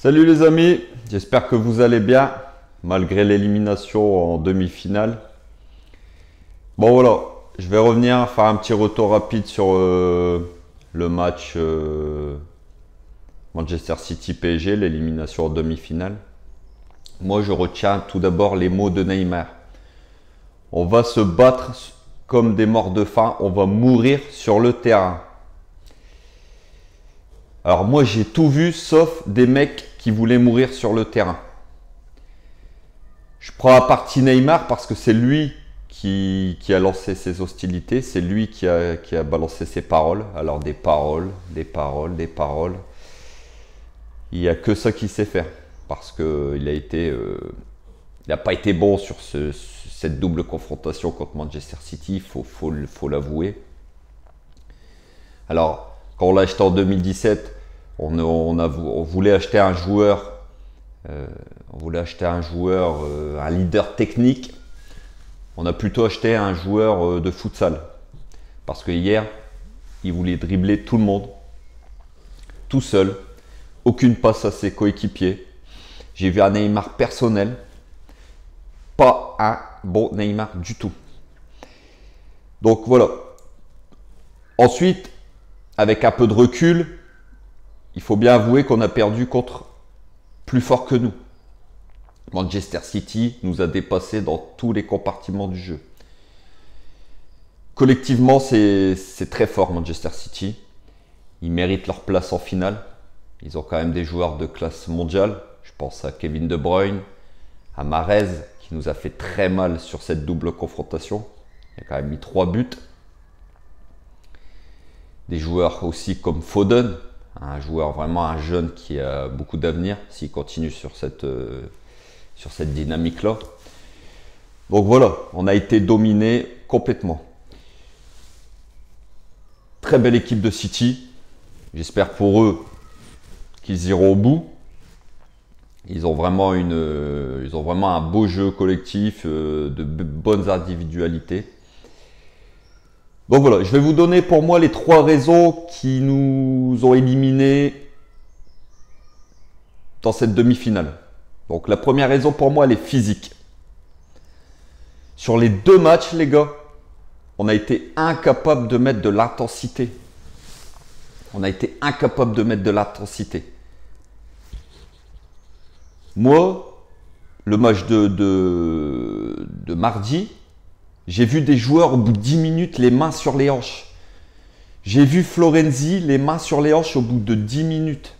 Salut les amis, j'espère que vous allez bien malgré l'élimination en demi-finale. Bon voilà, je vais revenir faire un petit retour rapide sur le match Manchester City PSG, l'élimination en demi-finale. Moi je retiens tout d'abord les mots de Neymar. On va se battre comme des morts de faim, on va mourir sur le terrain. Alors moi j'ai tout vu sauf des mecs qui voulaient mourir sur le terrain. Je prends à partie Neymar parce que c'est lui qui a lancé ses hostilités, c'est lui qui a balancé ses paroles. Alors des paroles, des paroles, des paroles. Il n'y a que ça qu'il sait faire parce qu'il n'a pas été bon sur cette double confrontation contre Manchester City, il faut l'avouer. Alors, quand on l'a acheté en 2017, on voulait acheter un joueur, un leader technique. On a plutôt acheté un joueur de futsal. Parce que hier, il voulait dribbler tout le monde, tout seul, aucune passe à ses coéquipiers. J'ai vu un Neymar personnel, pas un bon Neymar du tout. Donc voilà. Ensuite, avec un peu de recul, il faut bien avouer qu'on a perdu contre plus fort que nous. Manchester City nous a dépassés dans tous les compartiments du jeu. Collectivement, c'est très fort Manchester City. Ils méritent leur place en finale. Ils ont quand même des joueurs de classe mondiale. Je pense à Kevin De Bruyne, à Mahrez, qui nous a fait très mal sur cette double confrontation. Il a quand même mis 3 buts. Des joueurs aussi comme Foden, un joueur vraiment un jeune qui a beaucoup d'avenir s'il continue sur cette dynamique-là. Donc voilà, on a été dominé complètement. Très belle équipe de City. J'espère pour eux qu'ils iront au bout. Ils ont vraiment un beau jeu collectif, de bonnes individualités. Donc voilà, je vais vous donner pour moi les 3 raisons qui nous ont éliminés dans cette demi-finale. Donc la première raison pour moi, elle est physique. Sur les 2 matchs, les gars, on a été incapable de mettre de l'intensité. On a été incapable de mettre de l'intensité. Moi, le match de mardi, j'ai vu des joueurs au bout de 10 minutes les mains sur les hanches. J'ai vu Florenzi les mains sur les hanches au bout de 10 minutes.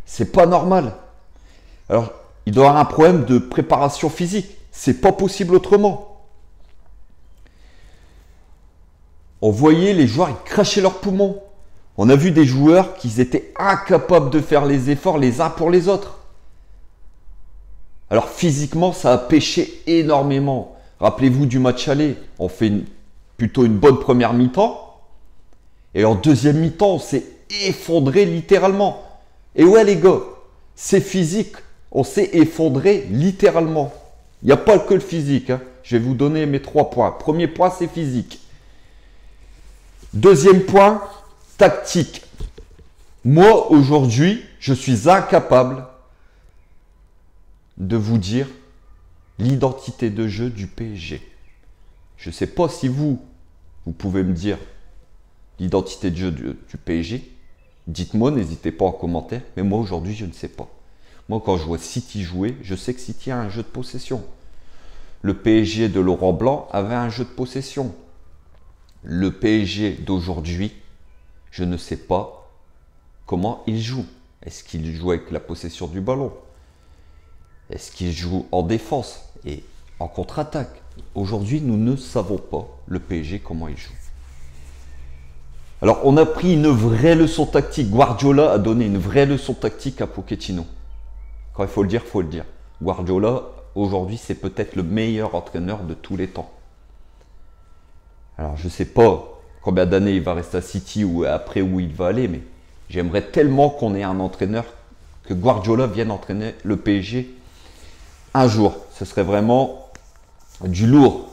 C'est pas normal. Alors, il doit y avoir un problème de préparation physique. C'est pas possible autrement. On voyait les joueurs, ils crachaient leurs poumons. On a vu des joueurs qui étaient incapables de faire les efforts les uns pour les autres. Alors physiquement, ça a pêché énormément. Rappelez-vous du match aller. On fait plutôt une bonne première mi-temps. Et en deuxième mi-temps, on s'est effondré littéralement. Et ouais les gars, c'est physique. On s'est effondré littéralement. Il n'y a pas que le physique. Hein. Je vais vous donner mes 3 points. Premier point, c'est physique. Deuxième point, tactique. Moi, aujourd'hui, je suis incapable de vous dire l'identité de jeu du PSG. Je ne sais pas si vous pouvez me dire l'identité de jeu du PSG. Dites-moi, n'hésitez pas en commentaire. Mais moi, aujourd'hui, je ne sais pas. Moi, quand je vois City jouer, je sais que City a un jeu de possession. Le PSG de Laurent Blanc avait un jeu de possession. Le PSG d'aujourd'hui, je ne sais pas comment il joue. Est-ce qu'il joue avec la possession du ballon? Est-ce qu'il joue en défense et en contre-attaque? Aujourd'hui, nous ne savons pas le PSG comment il joue. Alors, on a pris une vraie leçon tactique. Guardiola a donné une vraie leçon tactique à Pochettino. Quand il faut le dire, il faut le dire. Guardiola, aujourd'hui, c'est peut-être le meilleur entraîneur de tous les temps. Alors, je ne sais pas combien d'années il va rester à City ou après où il va aller, mais j'aimerais tellement qu'on ait un entraîneur, que Guardiola vienne entraîner le PSG un jour. Ce serait vraiment du lourd.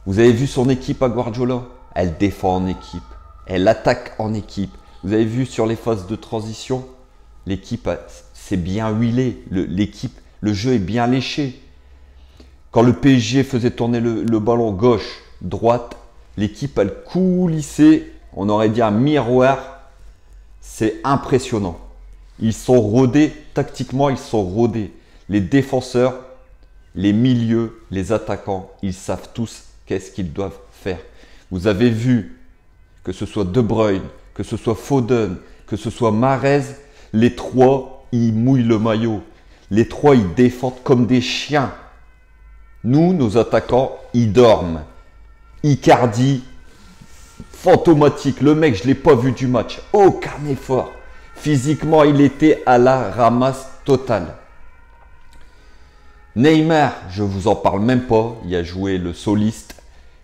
Vous avez vu son équipe à Guardiola? Elle défend en équipe, elle attaque en équipe. Vous avez vu sur les phases de transition, l'équipe s'est bien huilée. Le jeu est bien léché. Quand le PSG faisait tourner le ballon gauche, droite, l'équipe, elle coulissait. On aurait dit un miroir. C'est impressionnant. Ils sont rodés. Tactiquement, ils sont rodés. Les défenseurs, les milieux, les attaquants, ils savent tous qu'est-ce qu'ils doivent faire. Vous avez vu que ce soit De Bruyne, que ce soit Foden, que ce soit Mahrez, les trois, ils mouillent le maillot. Les trois, ils défendent comme des chiens. Nous, nos attaquants, ils dorment. Icardi, fantomatique. Le mec, je ne l'ai pas vu du match. Aucun effort. Physiquement, il était à la ramasse totale. Neymar, je ne vous en parle même pas. Il a joué le soliste.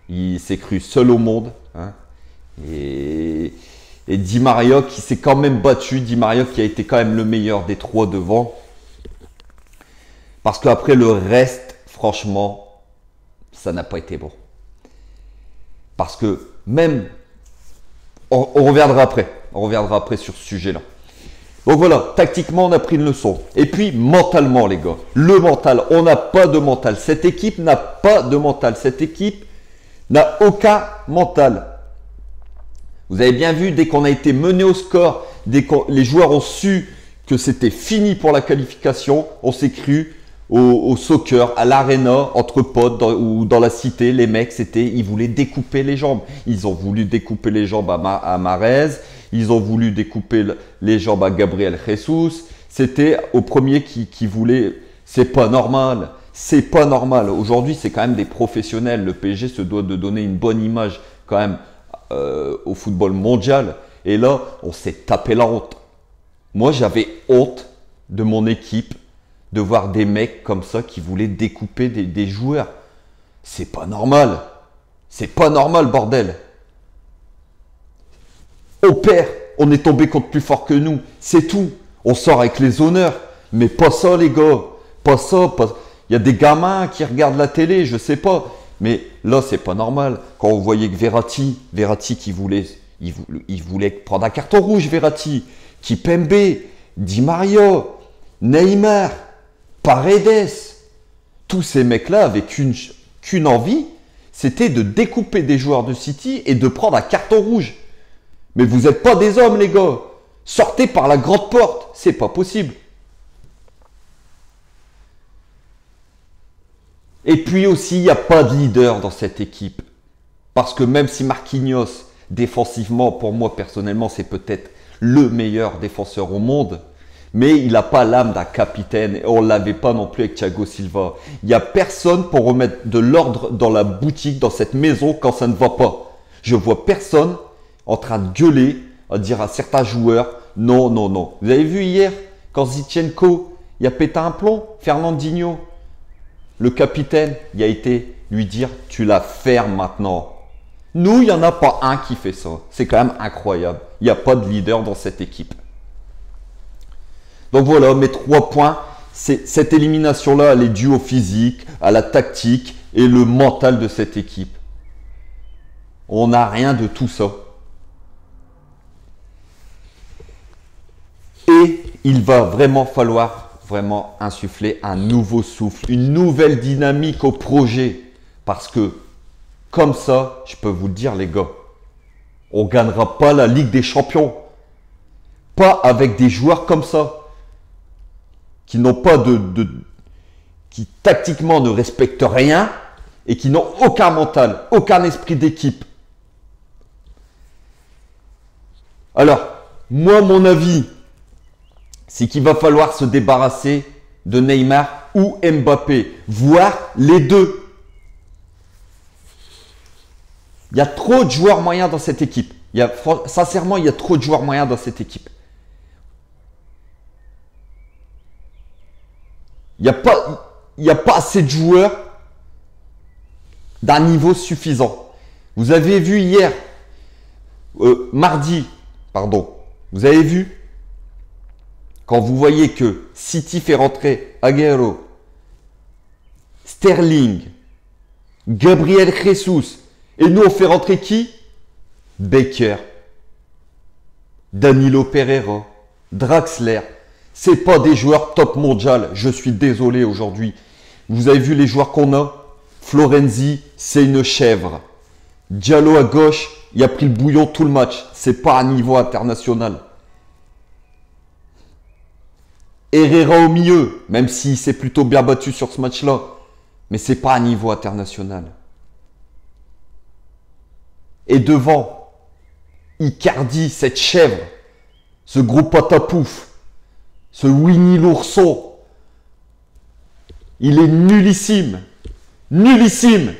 Il s'est cru seul au monde. Hein. Et Di Maria qui s'est quand même battu. Di Maria qui a été quand même le meilleur des trois devant. Parce qu'après le reste, franchement, ça n'a pas été bon. Parce que même, on reviendra après. On reviendra après sur ce sujet-là. Donc voilà, tactiquement, on a pris une leçon. Et puis, mentalement, les gars. Le mental, on n'a pas de mental. Cette équipe n'a pas de mental. Cette équipe n'a aucun mental. Vous avez bien vu, dès qu'on a été mené au score, dès que les joueurs ont su que c'était fini pour la qualification, on s'est cru au soccer, à l'arena, entre potes ou dans la cité. Les mecs, ils voulaient découper les jambes. Ils ont voulu découper les jambes à Mahrez. Ils ont voulu découper les jambes à Gabriel Jesus. C'était au premier qui voulait. C'est pas normal. C'est pas normal. Aujourd'hui, c'est quand même des professionnels. Le PSG se doit de donner une bonne image quand même au football mondial. Et là, on s'est tapé la honte. Moi, j'avais honte de mon équipe de voir des mecs comme ça qui voulaient découper des joueurs. C'est pas normal. C'est pas normal, bordel. On perd, on est tombé contre plus fort que nous. C'est tout. On sort avec les honneurs. Mais pas ça, les gars. Pas ça. Il y a des gamins qui regardent la télé, je sais pas. Mais là, c'est pas normal. Quand on voyait que Verratti qui il voulait prendre un carton rouge, Verratti. Kimpembe, Di Maria, Neymar, Paredes. Tous ces mecs-là avaient qu'une envie, c'était de découper des joueurs de City et de prendre un carton rouge. Mais vous n'êtes pas des hommes, les gars. Sortez par la grande porte. C'est pas possible. Et puis aussi, il n'y a pas de leader dans cette équipe. Parce que même si Marquinhos, défensivement, pour moi personnellement, c'est peut-être le meilleur défenseur au monde, mais il n'a pas l'âme d'un capitaine. Et on ne l'avait pas non plus avec Thiago Silva. Il n'y a personne pour remettre de l'ordre dans la boutique, dans cette maison, quand ça ne va pas. Je vois personne en train de gueuler, à dire à certains joueurs, non, non, non. Vous avez vu hier, quand Zinchenko, il a pété un plomb, Fernandinho, le capitaine, il a été lui dire, tu la fermes maintenant. Nous, il n'y en a pas un qui fait ça. C'est quand même incroyable. Il n'y a pas de leader dans cette équipe. Donc voilà, mes 3 points. Cette élimination-là, elle est due au physique, à la tactique et le mental de cette équipe. On n'a rien de tout ça. Et il va vraiment falloir insuffler un nouveau souffle, une nouvelle dynamique au projet. Parce que, comme ça, je peux vous le dire les gars, on ne gagnera pas la Ligue des Champions. Pas avec des joueurs comme ça. Qui n'ont pas qui tactiquement ne respectent rien et qui n'ont aucun mental, aucun esprit d'équipe. Alors, moi, mon avis, c'est qu'il va falloir se débarrasser de Neymar ou Mbappé, voire les deux. Il y a trop de joueurs moyens dans cette équipe. Sincèrement, il y a trop de joueurs moyens dans cette équipe. Il n'y a pas assez de joueurs d'un niveau suffisant. Vous avez vu hier, mardi, vous avez vu, quand vous voyez que City fait rentrer Agüero, Sterling, Gabriel Jesus, et nous on fait rentrer qui? Baker. Danilo Pereira, Draxler. C'est pas des joueurs top mondial. Je suis désolé aujourd'hui. Vous avez vu les joueurs qu'on a? Florenzi, c'est une chèvre. Diallo à gauche, il a pris le bouillon tout le match. C'est pas à niveau international. Herrera au milieu, même s'il s'est plutôt bien battu sur ce match-là. Mais c'est pas à niveau international. Et devant, Icardi, cette chèvre, ce gros patapouf, ce Winnie l'ourson, il est nullissime. Nullissime.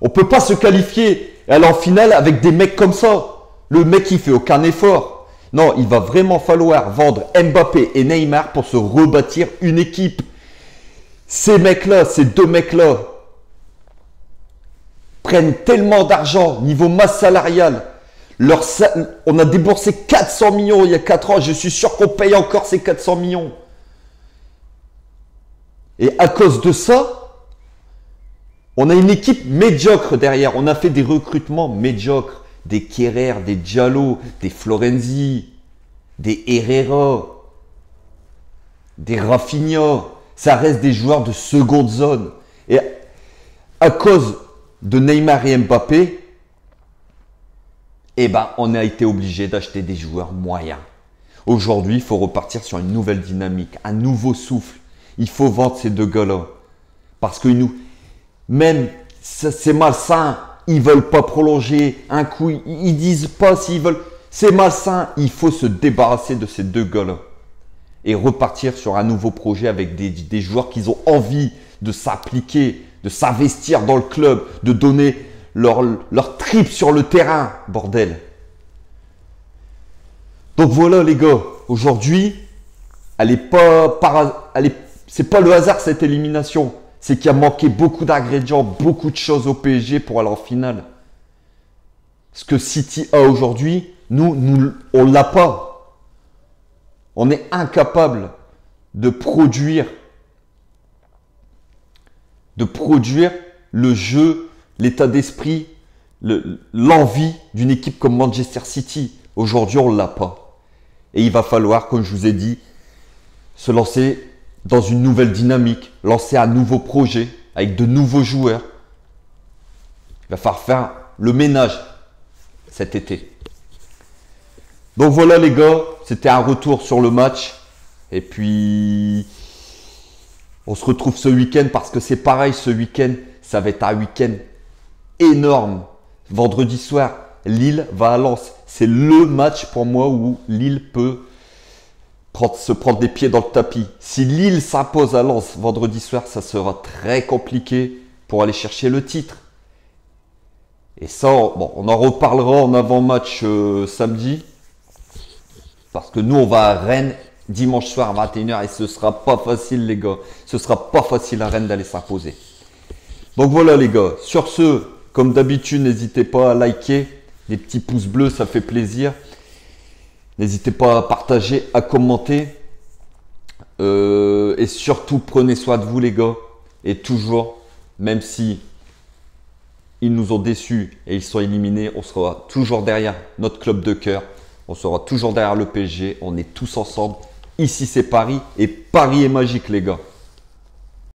On peut pas se qualifier et aller en finale avec des mecs comme ça. Le mec, il fait aucun effort. Non, il va vraiment falloir vendre Mbappé et Neymar pour se rebâtir une équipe. Ces mecs-là, ces deux mecs-là, prennent tellement d'argent niveau masse salariale. On a déboursé 400 millions il y a 4 ans. Je suis sûr qu'on paye encore ces 400 millions. Et à cause de ça, on a une équipe médiocre derrière. On a fait des recrutements médiocres. Des Kerrer, des Diallo, des Florenzi, des Herrera, des Rafinha. Ça reste des joueurs de seconde zone. Et à cause de Neymar et Mbappé, eh ben, on a été obligé d'acheter des joueurs moyens. Aujourd'hui, il faut repartir sur une nouvelle dynamique, un nouveau souffle. Il faut vendre ces deux gars-là. Parce que même c'est malsain, ils ne veulent pas prolonger un coup, ils disent pas s'ils veulent. C'est malsain, il faut se débarrasser de ces deux gars-là. Et repartir sur un nouveau projet avec des joueurs qui ont envie de s'appliquer, de s'investir dans le club, de donner leur trip sur le terrain, bordel. Donc voilà les gars, aujourd'hui, c'est pas le hasard cette élimination. C'est qu'il a manqué beaucoup d'ingrédients, beaucoup de choses au PSG pour aller en finale. Ce que City a aujourd'hui, nous on l'a pas. On est incapable de produire le jeu, l'état d'esprit, l'envie d'une équipe comme Manchester City. Aujourd'hui, on ne l'a pas. Et il va falloir, comme je vous ai dit, se lancer dans une nouvelle dynamique, lancer un nouveau projet avec de nouveaux joueurs. Il va falloir faire le ménage cet été. Donc voilà les gars, c'était un retour sur le match. Et puis, on se retrouve ce week-end parce que c'est pareil, ce week-end, ça va être un week-end énorme. Vendredi soir, Lille va à Lens. C'est le match pour moi où Lille peut se prendre des pieds dans le tapis. Si Lille s'impose à Lens vendredi soir, ça sera très compliqué pour aller chercher le titre. Et ça, bon, on en reparlera en avant-match samedi. Parce que nous, on va à Rennes dimanche soir à 21h et ce sera pas facile les gars. Ce sera pas facile à Rennes d'aller s'imposer. Donc voilà les gars. Sur ce, comme d'habitude, n'hésitez pas à liker. Les petits pouces bleus, ça fait plaisir. N'hésitez pas à partager, à commenter. Et surtout, prenez soin de vous les gars. Et toujours, même si ils nous ont déçus et ils sont éliminés, on sera toujours derrière notre club de cœur. On sera toujours derrière le PSG. On est tous ensemble. Ici, c'est Paris. Et Paris est magique les gars.